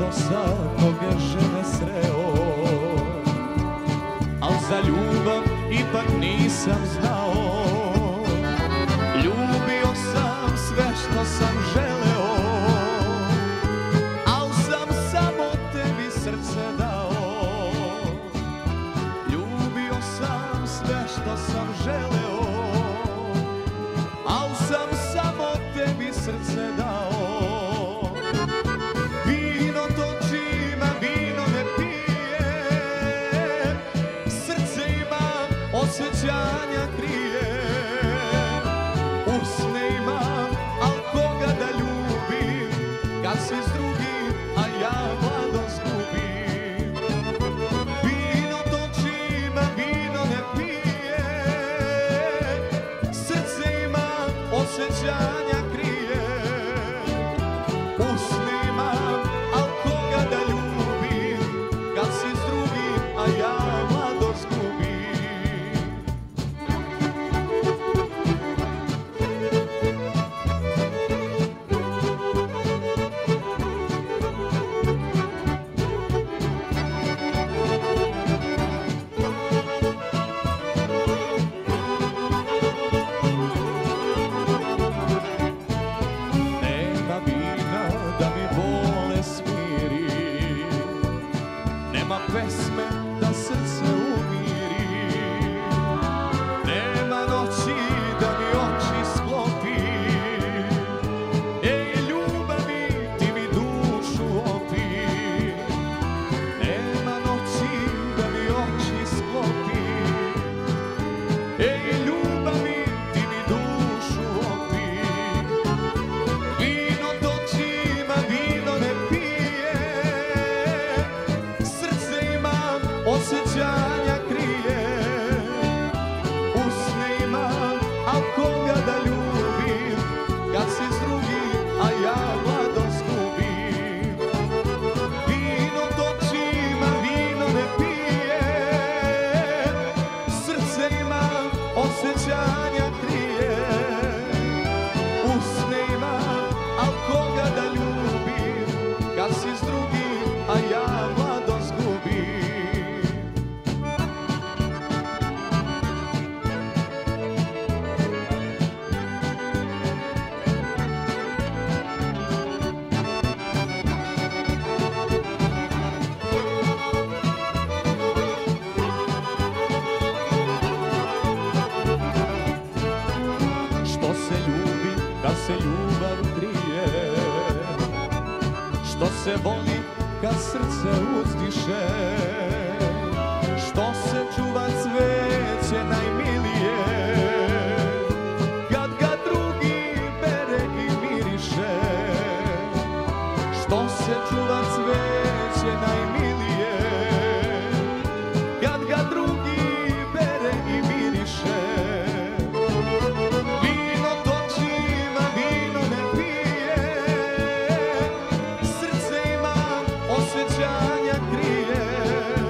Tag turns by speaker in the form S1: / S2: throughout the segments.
S1: do sad mnoge žene sreo, al za ljubav ipak nisam znao. Ljubio sam sve što sam želeo, al sam samo tebi srce dao. Ljubio sam sve što sam želeo, al sam samo tebi srce dao. Vino točim, a vino ne pijem, srce imam, osjećanja krijem. Usne imam, al koga da ljubim, kad si s drugim, a ja mladost gubim. Vino točim, a vino ne pijem, srce imam, osjećanja krijem. Usne imam, al koga da ljubim, kad si s drugim, a ja mladost gubim. Nema vina da mi bole smiri, nema pesme da srce umiri, nema noći da mi oči sklopi. Ej, ljubavi, ti mi dušu opi. Nema noći da mi oči sklopi. Ej, ljubavi, ti mi dušu opi. Vino točim, a vino ne pijem, srce imam, osjećanja krijem. Usne imam, al koga da ljubim, kad si s drugim, a ja mladost gubim. Vino točim, a vino ne pijem, srce imam, osjećanja krijem. Usne imam, al koga da ljubim, kad si s drugim, a ja mladost gubim. Što se ljubi kad se ljubav krije, što se voli kad srce uzdiše, što se čuva cveće najmilije, kad ga drugi bere i miriše. Što se čuva cveće najmilije, kad ga drugi bere i miriše. Vino točim, a vino ne pijem, srce imam, osjećanja krijem.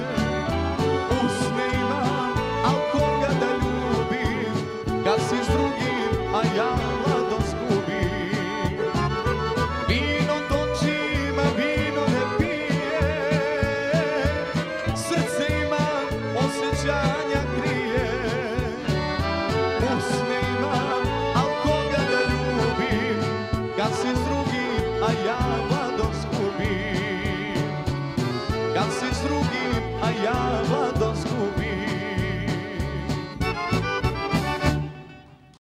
S1: Usne imam, al koga da ljubim, kad si s drugim, a ja mladost gubim. Vino točim, a vino ne pijem, srce imam, osjećanja krijem. Usne imam, al koga da ljubim, kad si s drugim, a ja mladost gubim. Kad si s drugim, a ja